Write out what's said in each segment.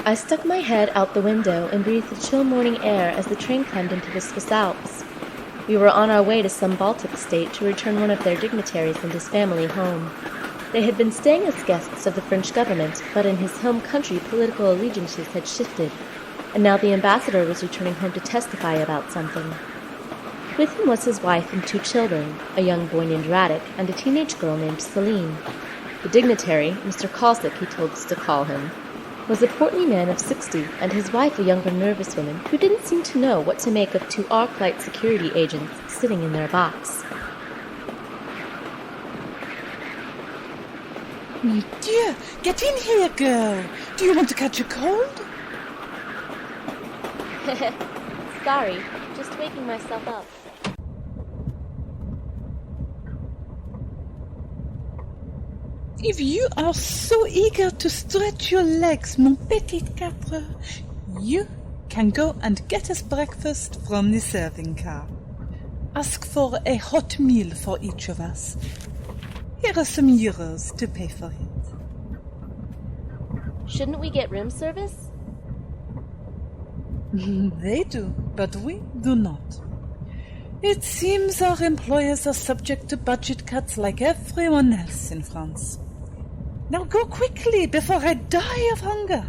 I stuck my head out the window and breathed the chill morning air as the train climbed into the Swiss Alps. We were on our way to some Baltic state to return one of their dignitaries and his family home. They had been staying as guests of the French government, but in his home country political allegiances had shifted, and now the ambassador was returning home to testify about something. With him was his wife and 2 children, a young boy named Radek and a teenage girl named Celine. The dignitary, Mr. Kalsic he told us to call him, was a portly man of 60, and his wife a younger nervous woman who didn't seem to know what to make of 2 Arclight security agents sitting in their box. Mon Dieu! Get in here, girl! Do you want to catch a cold? Sorry, just waking myself up. If you are so eager to stretch your legs, mon petit quatre, you can go and get us breakfast from the serving car. Ask for a hot meal for each of us. Here are some euros to pay for it. Shouldn't we get room service? They do, but we do not. It seems our employers are subject to budget cuts like everyone else in France. Now go quickly before I die of hunger.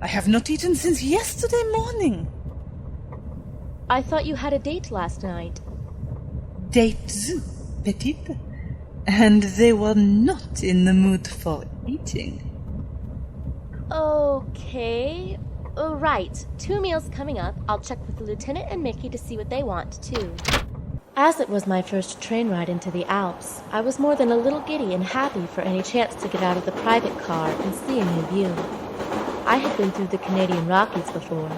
I have not eaten since yesterday morning. I thought you had a date last night. Dates, petite. And they were not in the mood for eating. Okay. Right. 2 meals coming up. I'll check with the lieutenant and Miki to see what they want, too. As it was my first train ride into the Alps, I was more than a little giddy and happy for any chance to get out of the private car and see a new view. I had been through the Canadian Rockies before,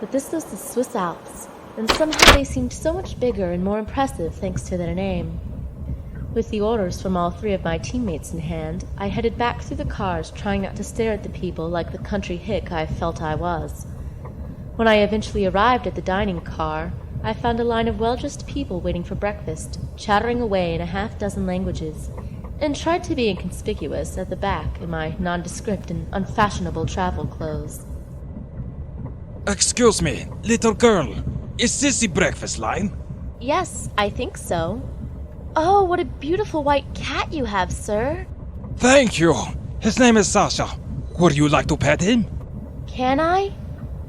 but this was the Swiss Alps, and somehow they seemed so much bigger and more impressive thanks to their name. With the orders from all 3 of my teammates in hand, I headed back through the cars, trying not to stare at the people like the country hick I felt I was. When I eventually arrived at the dining car, I found a line of well-dressed people waiting for breakfast, chattering away in a half-dozen languages, and tried to be inconspicuous at the back in my nondescript and unfashionable travel clothes. Excuse me, little girl. Is this the breakfast line? Yes, I think so. Oh, what a beautiful white cat you have, sir. Thank you. His name is Sasha. Would you like to pet him? Can I?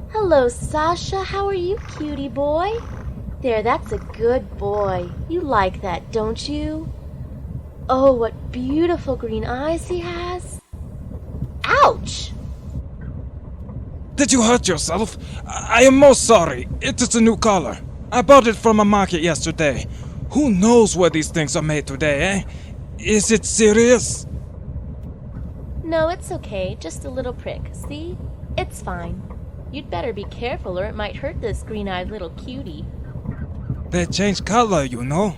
Hello, Sasha. How are you, cutie boy? There, that's a good boy. You like that, don't you? Oh, what beautiful green eyes he has. Ouch! Did you hurt yourself? I am most sorry. It is a new collar. I bought it from a market yesterday. Who knows where these things are made today, eh? Is it serious? No, it's okay. Just a little prick. See? It's fine. You'd better be careful or it might hurt this green-eyed little cutie. They change color, you know.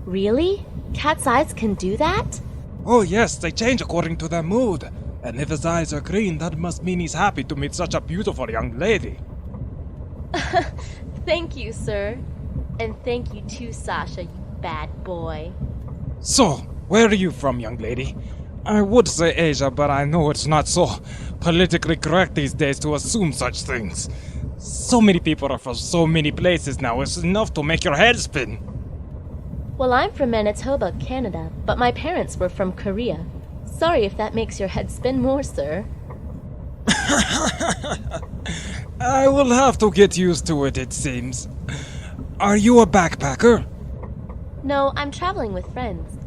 Really? Cat's eyes can do that? Oh yes, they change according to their mood. And if his eyes are green, that must mean he's happy to meet such a beautiful young lady. Thank you, sir. And thank you too, Sasha, you bad boy. So, where are you from, young lady? I would say Asia, but I know it's not so politically correct these days to assume such things. So many people are from so many places now, it's enough to make your head spin. Well, I'm from Manitoba, Canada, but my parents were from Korea. Sorry if that makes your head spin more, sir. I will have to get used to it, it seems. Are you a backpacker? No, I'm traveling with friends.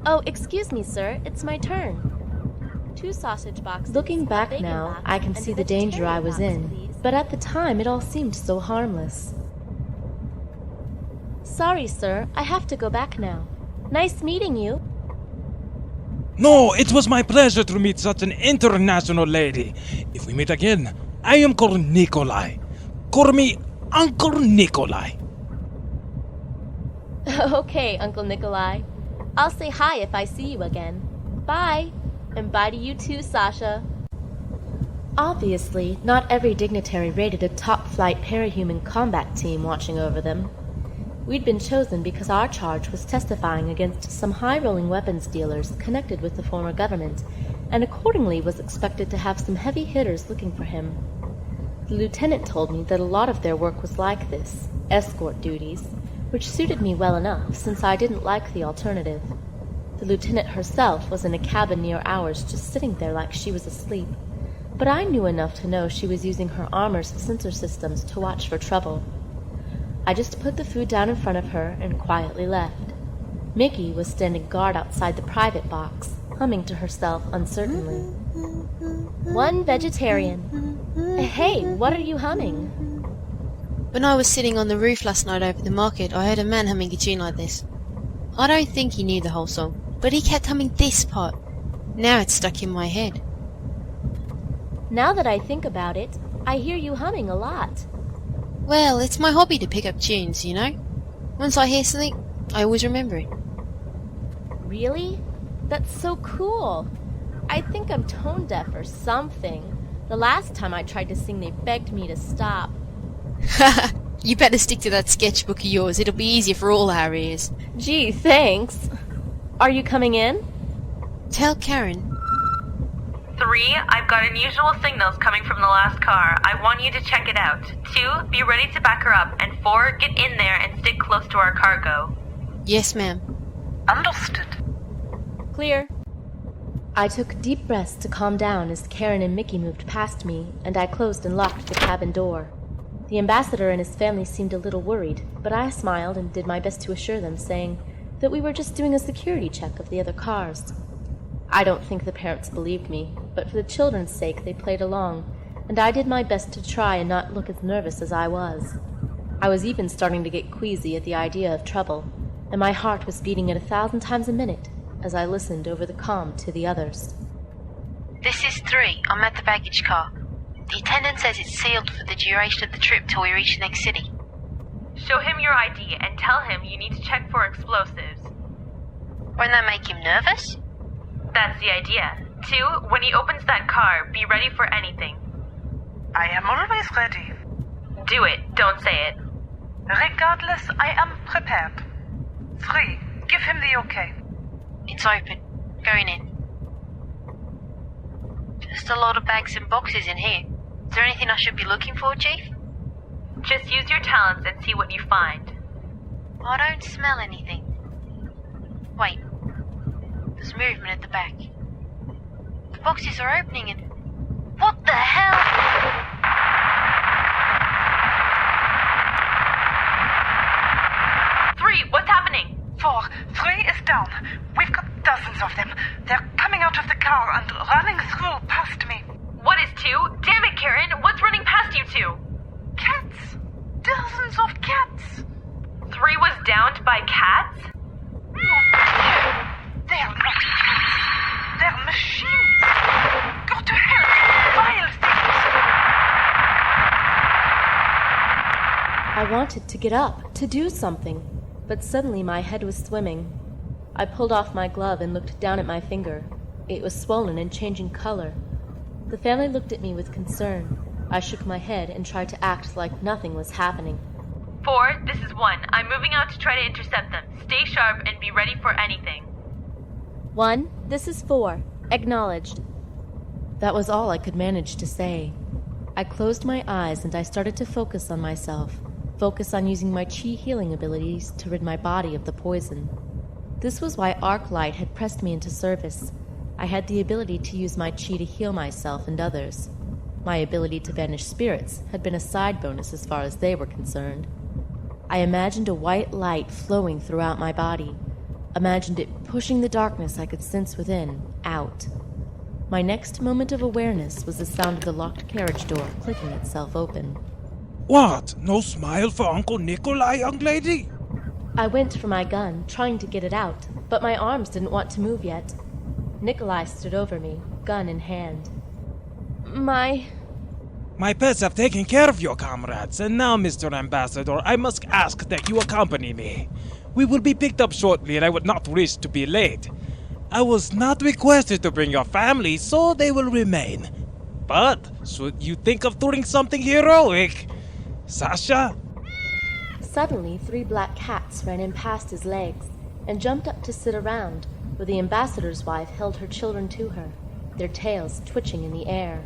Oh, excuse me, sir. It's my turn. 2 sausage boxes. Looking back now, I can see the danger I was in, but at the time it all seemed so harmless. Sorry, sir. I have to go back now. Nice meeting you. No, it was my pleasure to meet such an international lady. If we meet again, I am called Nikolai. Call me Uncle Nikolai. Okay, Uncle Nikolai. I'll say hi if I see you again. Bye. And bye to you too, Sasha. Obviously, not every dignitary rated a top-flight parahuman combat team watching over them. We'd been chosen because our charge was testifying against some high-rolling weapons dealers connected with the former government, and accordingly was expected to have some heavy hitters looking for him. The lieutenant told me that a lot of their work was like this, escort duties, which suited me well enough since I didn't like the alternative. The lieutenant herself was in a cabin near ours, just sitting there like she was asleep, but I knew enough to know she was using her armor's sensor systems to watch for trouble. I just put the food down in front of her and quietly left. Miki was standing guard outside the private box, humming to herself uncertainly. One vegetarian. Hey, what are you humming? When I was sitting on the roof last night over the market, I heard a man humming a tune like this. I don't think he knew the whole song, but he kept humming this part. Now it's stuck in my head. Now that I think about it, I hear you humming a lot. Well, it's my hobby to pick up tunes, you know? Once I hear something, I always remember it. Really? That's so cool. I think I'm tone deaf or something. The last time I tried to sing, they begged me to stop. You better stick to that sketchbook of yours. It'll be easier for all our ears. Gee, thanks. Are you coming in? Tell Karin. 3, I've got unusual signals coming from the last car. I want you to check it out. 2, be ready to back her up. And 4, get in there and stick close to our cargo. Yes, ma'am. Understood. Clear. I took deep breaths to calm down as Karin and Miki moved past me, and I closed and locked the cabin door. The ambassador and his family seemed a little worried, but I smiled and did my best to assure them, saying that we were just doing a security check of the other cars. I don't think the parents believed me, but for the children's sake they played along, and I did my best to try and not look as nervous as I was. I was even starting to get queasy at the idea of trouble, and my heart was beating at 1,000 times a minute as I listened over the comm to the others. This is 3. I'm at the baggage car. The attendant says it's sealed for the duration of the trip till we reach the next city. Show him your ID and tell him you need to check for explosives. Won't that make him nervous? That's the idea. 2, when he opens that car, be ready for anything. I am always ready. Do it, don't say it. Regardless, I am prepared. 3, give him the okay. It's open. Going in. Just a lot of bags and boxes in here. Is there anything I should be looking for, Chief? Just use your talents and see what you find. I don't smell anything. Wait. There's movement at the back. The boxes are opening and... What the hell? 3, what's happening? 4, 3 is down. We've got dozens of them. They're coming out of the car and running through past me. What is 2? Damn it, Karin! What's running past you 2? Cats! Dozens of cats! 3 was downed by cats? They're not cats. They're machines. Go to hell, vile things! I wanted to get up, to do something, but suddenly my head was swimming. I pulled off my glove and looked down at my finger. It was swollen and changing color. The family looked at me with concern. I shook my head and tried to act like nothing was happening. 4, this is 1. I'm moving out to try to intercept them. Stay sharp and be ready for anything. 1, this is 4. Acknowledged. That was all I could manage to say. I closed my eyes and I started to focus on myself. Focus on using my chi healing abilities to rid my body of the poison. This was why Arc Light had pressed me into service. I had the ability to use my chi to heal myself and others. My ability to banish spirits had been a side bonus as far as they were concerned. I imagined a white light flowing throughout my body. Imagined it pushing the darkness I could sense within, out. My next moment of awareness was the sound of the locked carriage door clicking itself open. What? No smile for Uncle Nikolai, young lady? I went for my gun, trying to get it out, but my arms didn't want to move yet. Nikolai stood over me, gun in hand. My pets have taken care of your comrades, and now, Mr. Ambassador, I must ask that you accompany me. We will be picked up shortly, and I would not wish to be late. I was not requested to bring your family, so they will remain. But should you think of doing something heroic, Sasha? Suddenly, 3 black cats ran in past his legs and jumped up to sit around, where the ambassador's wife held her children to her, their tails twitching in the air.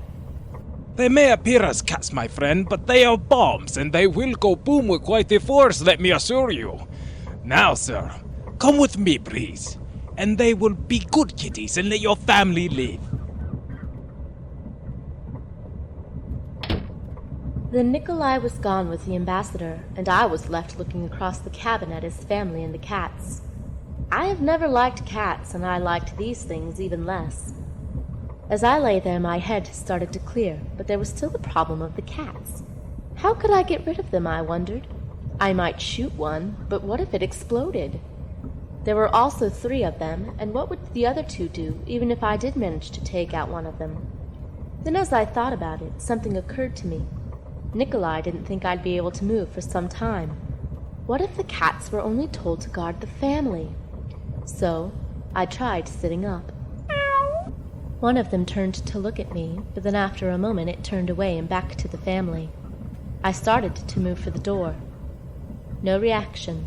They may appear as cats, my friend, but they are bombs, and they will go boom with quite a force, let me assure you. Now, sir, come with me, please, and they will be good kitties and let your family live. Then Nikolai was gone with the ambassador, and I was left looking across the cabin at his family and the cats. I have never liked cats, and I liked these things even less. As I lay there, my head started to clear, but there was still the problem of the cats. How could I get rid of them, I wondered? I might shoot one, but what if it exploded? There were also 3 of them, and what would the other 2 do, even if I did manage to take out one of them? Then as I thought about it, something occurred to me. Nikolai didn't think I'd be able to move for some time. What if the cats were only told to guard the family? So, I tried sitting up. One of them turned to look at me, but then after a moment it turned away and back to the family. I started to move for the door. No reaction.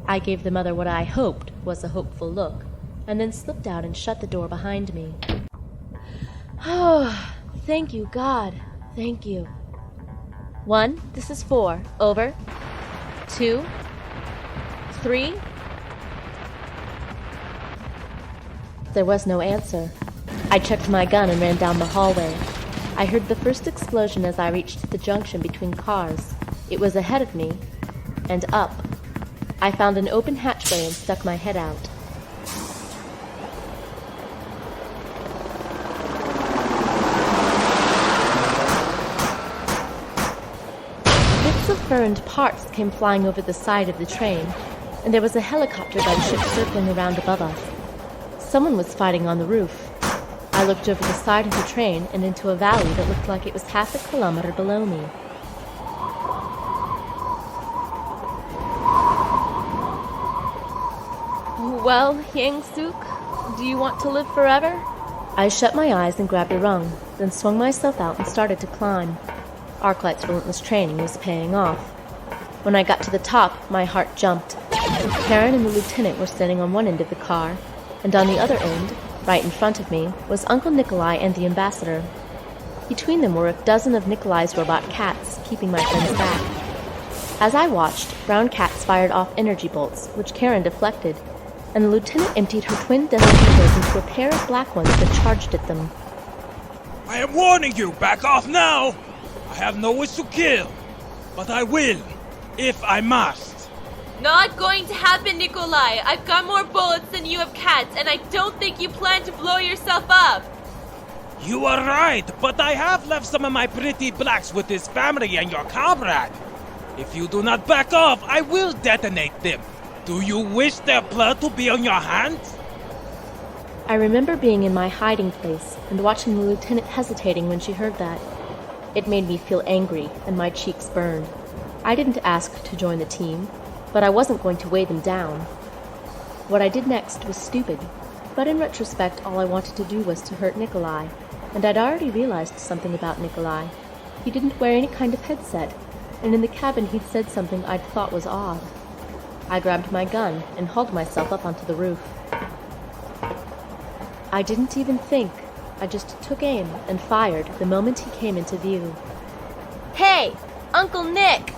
I gave the mother what I hoped was a hopeful look, and then slipped out and shut the door behind me. Oh, thank you, God. Thank you. 1, this is 4. Over. 2. 3. There was no answer. I checked my gun and ran down the hallway. I heard the first explosion as I reached the junction between cars. It was ahead of me, and up. I found an open hatchway and stuck my head out. Bits of fur and parts came flying over the side of the train, and there was a helicopter gunship circling around above us. Someone was fighting on the roof. I looked over the side of the train and into a valley that looked like it was half a kilometer below me. Well, Hyang-Sook, do you want to live forever? I shut my eyes and grabbed a rung, then swung myself out and started to climb. Arclight's relentless training was paying off. When I got to the top, my heart jumped. Karin and the lieutenant were standing on one end of the car, and on the other end, right in front of me, was Uncle Nikolai and the ambassador. Between them were a dozen of Nikolai's robot cats, keeping my friends back. As I watched, brown cats fired off energy bolts, which Karin deflected, and the lieutenant emptied her twin detonator into a pair of black ones that charged at them. I am warning you, back off now! I have no wish to kill, but I will, if I must. Not going to happen, Nikolai. I've got more bullets than you have cats, and I don't think you plan to blow yourself up. You are right, but I have left some of my pretty blacks with his family and your comrade. If you do not back off, I will detonate them. Do you wish their blood to be on your hands? I remember being in my hiding place and watching the lieutenant hesitating when she heard that. It made me feel angry, and my cheeks burned. I didn't ask to join the team, but I wasn't going to weigh them down. What I did next was stupid, but in retrospect all I wanted to do was to hurt Nikolai, and I'd already realized something about Nikolai. He didn't wear any kind of headset, and in the cabin he'd said something I'd thought was odd. I grabbed my gun and hauled myself up onto the roof. I didn't even think. I just took aim and fired the moment he came into view. Hey! Uncle Nick!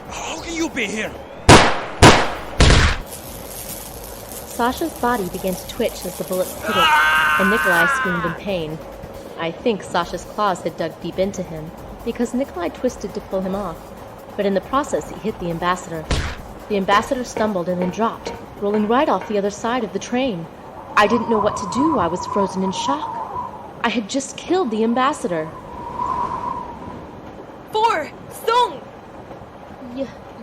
How can you be here? Sasha's body began to twitch as the bullets hit it, and Nikolai screamed in pain. I think Sasha's claws had dug deep into him, because Nikolai twisted to pull him off, but in the process he hit the ambassador. The ambassador stumbled and then dropped, rolling right off the other side of the train. I didn't know what to do. I was frozen in shock. I had just killed the ambassador. 4! Soong!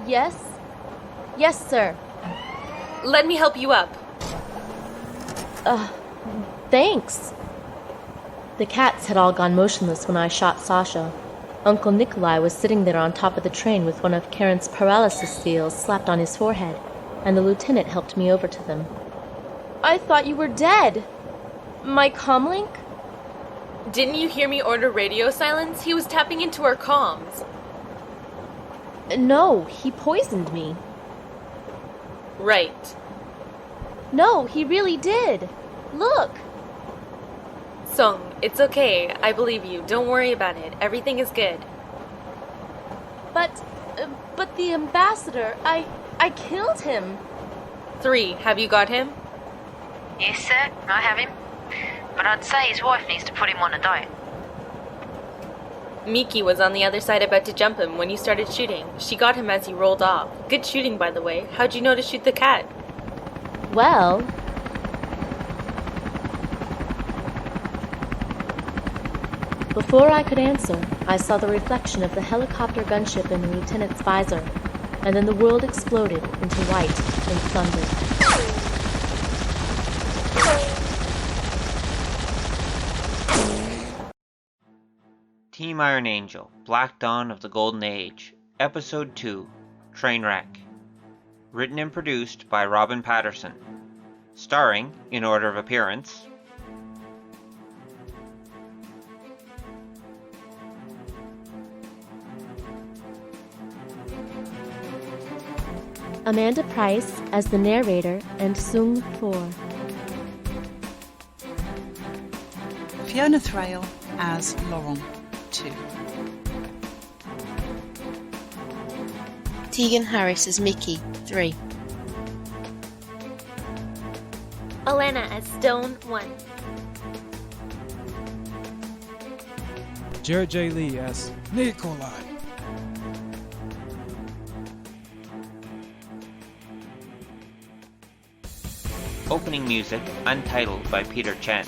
Yes? Yes, sir. Let me help you up. Thanks. The cats had all gone motionless when I shot Sasha. Uncle Nikolai was sitting there on top of the train with one of Karin's paralysis seals slapped on his forehead, and the lieutenant helped me over to them. I thought you were dead. My comlink? Didn't you hear me order radio silence? He was tapping into our comms. No, he poisoned me. Right. No, he really did. Look. Song, it's okay. I believe you. Don't worry about it. Everything is good. But the ambassador, I killed him. 3, have you got him? Yes, sir, I have him. But I'd say his wife needs to put him on a diet. Miki was on the other side about to jump him when you started shooting. She got him as he rolled off. Good shooting, by the way. How'd you know to shoot the cat? Well, before I could answer, I saw the reflection of the helicopter gunship in the lieutenant's visor, and then the world exploded into white and thunder. Team Iron Angel, Black Dawn of the Golden Age, Episode 2, Trainwreck. Written and produced by Robyn Paterson. Starring, in order of appearance, Amanda Price as the narrator and Soong-Four. Fiona Thraille as Laurent 2. Tegan Harris as Miki 3. Alanna as Stone 1. Jared J. Lee as Nikolai. Opening music, Untitled by Peter Chen.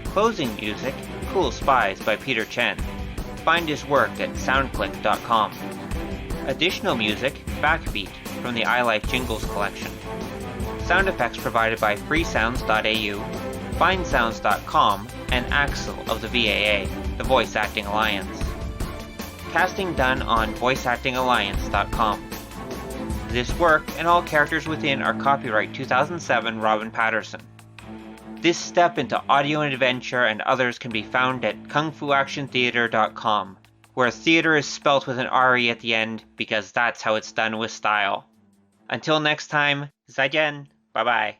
Closing music, Cool Spies by Peter Chen. Find his work at soundclick.com. Additional music, Backbeat, from the iLife Jingles Collection. Sound effects provided by freesounds.au, findsounds.com, and Axel of the VAA, the Voice Acting Alliance. Casting done on voiceactingalliance.com. This work and all characters within are copyright 2007 Robyn Paterson. This step into audio and adventure and others can be found at kungfuactiontheater.com, where theater is spelt with an RE at the end because that's how it's done with style. Until next time, zaijian, bye bye.